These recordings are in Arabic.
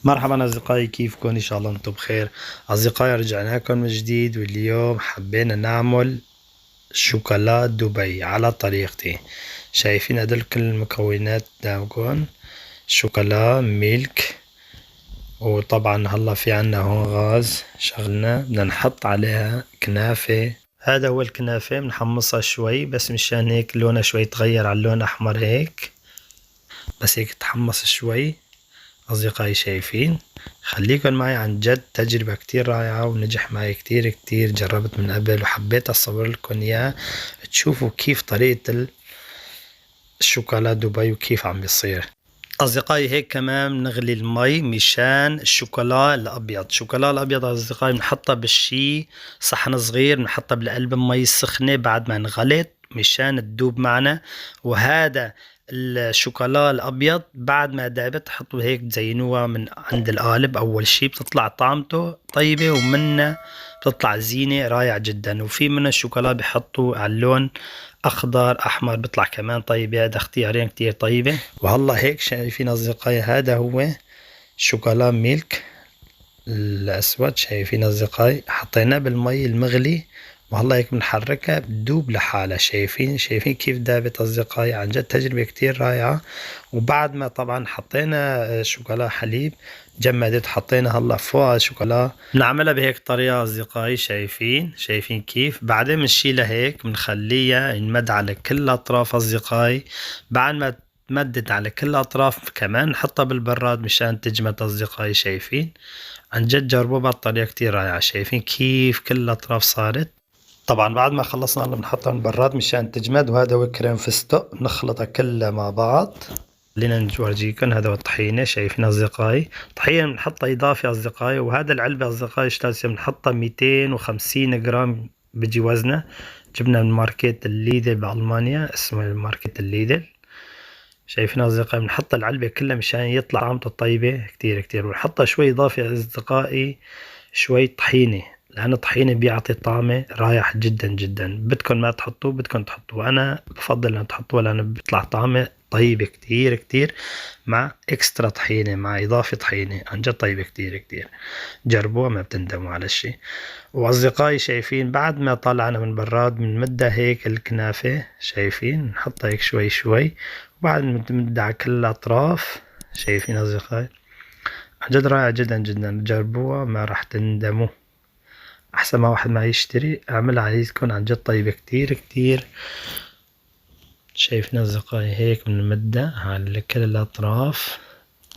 مرحبا أصدقائي، كيفكم؟ إن شاء الله أنتم بخير. أصدقائي، رجعنا لكم من جديد، واليوم حبينا نعمل شوكولا دبي على طريقتي. شايفين هدول كل المكونات قدامكم: شوكولا، ميلك، وطبعا هلا في عنا هون غاز شغلنا، بدنا نحط عليها كنافة. هذا هو الكنافة، بنحمصها شوي بس مشان هيك لونها شوي تغير على اللون أحمر هيك، بس هيك تحمص شوي. أصدقائي شايفين؟ خليكن معي، عن جد تجربة كتير رائعة ونجح معي كتير كتير. جربت من قبل وحبيت أصور لكم إياه تشوفوا كيف طريقة الشوكولا دبي وكيف عم بيصير. أصدقائي هيك كمان بنغلي المي مشان الشوكولا الأبيض. الشوكولا الأبيض أصدقائي بنحطها بالشي صحن صغير، بنحطها بالقلب المي السخنة بعد ما انغلت مشان تدوب معنا. وهذا الشوكولا الأبيض بعد ما دابت حطوا هيك تزينوها من عند القالب. أول شي بتطلع طعمته طيبة، ومنها بتطلع زينة رائع جدا. وفي منها الشوكولا بحطوا على اللون أخضر أحمر بيطلع كمان طيب. هذا اختيارين كتير طيبة. وهلا هيك شايفين أصدقائي، هذا هو شوكولا ميلك الأسود. شايفين أصدقائي، حطيناه بالمي المغلي وهلا هيك بنحركها بتدوب لحالها. شايفين كيف دابت أصدقائي؟ عن جد تجربة كتير رائعة. وبعد ما طبعا حطينا شوكولا حليب جمدت، حطينا هلا فوقها شوكولا. بنعملها بهيك طريقة أصدقائي. شايفين كيف؟ بعدين بنشيلها هيك بنخليها ينمد على كل الأطراف أصدقائي. بعد ما تمدت على كل الأطراف كمان نحطها بالبراد مشان تجمد أصدقائي. شايفين؟ عن جد جربوها بهالطريقة كتير رائعة. شايفين كيف كل الأطراف صارت؟ طبعا بعد ما خلصنا هلا بنحطها بالبراد مشان تجمد. وهذا هو كريم فستق، نخلطها كلها مع بعض. خلينا نورجيكم، هذا هو الطحينة. شايفين أصدقائي؟ طحينة بنحطها إضافي أصدقائي. وهذا العلبة أصدقائي اشتريتها بنحطها 250 جرام بيجي وزنها. جبنا من ماركة الليدل بألمانيا، اسمه ماركة الليدل. شايفين أصدقائي؟ بنحط العلبة كلها مشان يطلع طعمته طيبة كتير كتير. ونحطها شوي إضافي أصدقائي، شوي طحينة، لأن الطحينة بيعطي طعمة رائع جدا جدا. بدكم ما تحطوه بدكم تحطوه، أنا بفضل أن تحطوه لأنه بيطلع طعمة طيبة كتير كتير مع إكسترا طحينة، مع إضافة طحينة. عن جد طيبة كتير كتير. جربوها ما بتندموا على الشي. وأصدقائي شايفين بعد ما طلعنا من براد بنمدها هيك الكنافة. شايفين؟ نحطها هيك شوي شوي وبعد بنمدها على كل الأطراف. شايفين أصدقائي؟ عن جد رائع جدا جدا. جربوها ما راح تندموا. أحسن ما واحد ما يشتري، أعملها عايزكم. عن جد طيبة كتير كتير. شايفين أصدقائي؟ هيك بنمدها على كل الأطراف.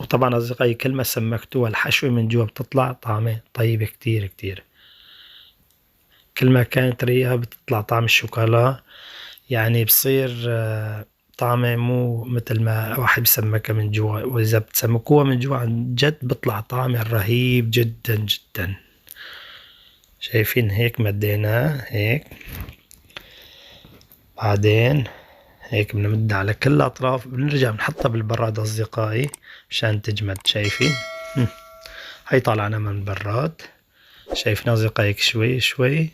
وطبعا أصدقائي كل ما سمكتوها الحشوة من جوا بتطلع طعمة طيبة كتير كتير. كل ما كانت ريقة بتطلع طعم الشوكولا، يعني بصير طعمه مو مثل ما واحد بسمكها من جوا. وإذا بتسمكوها من جوا عن جد بطلع طعمه رهيب جدا جدا. شايفين؟ هيك مديناه هيك، بعدين هيك بنمد على كل الأطراف. بنرجع بنحطها بالبراد أصدقائي مشان تجمد. شايفين؟ هاي طالعنا من البراد. شايفين أصدقائي؟ هيك شوي شوي.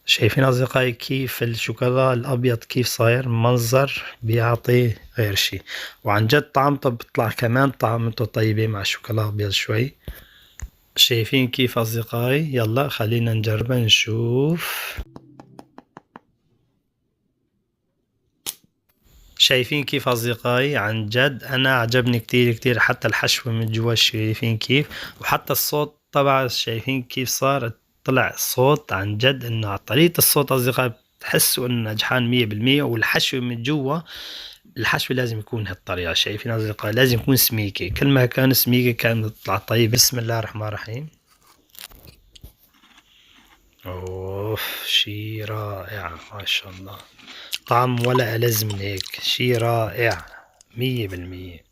شايفين أصدقائي كيف الشوكولا الأبيض كيف صاير؟ منظر بيعطي غير شي. وعن جد طعمته بتطلع كمان طعمته طيبة مع الشوكولا أبيض شوي. شايفين كيف أصدقائي؟ يلا خلينا نجربها نشوف. شايفين كيف أصدقائي؟ عن جد أنا عجبني كتير كتير، حتى الحشوة من جوا شايفين كيف، وحتى الصوت طبعا شايفين كيف صار. طلع الصوت عن جد إنه على طريقة الصوت أصدقائي بتحسوا إنه نجحان 100%. والحشوة من جوا، الحشوة لازم يكون هالطريقة. شايفين أصدقائي؟ لازم يكون سميكة. كل ما كان سميكة كان بتطلع طيب. بسم الله الرحمن الرحيم. أوف، شي رائع ما شاء الله. طعم ولا ألذ من هيك. شي رائع 100%.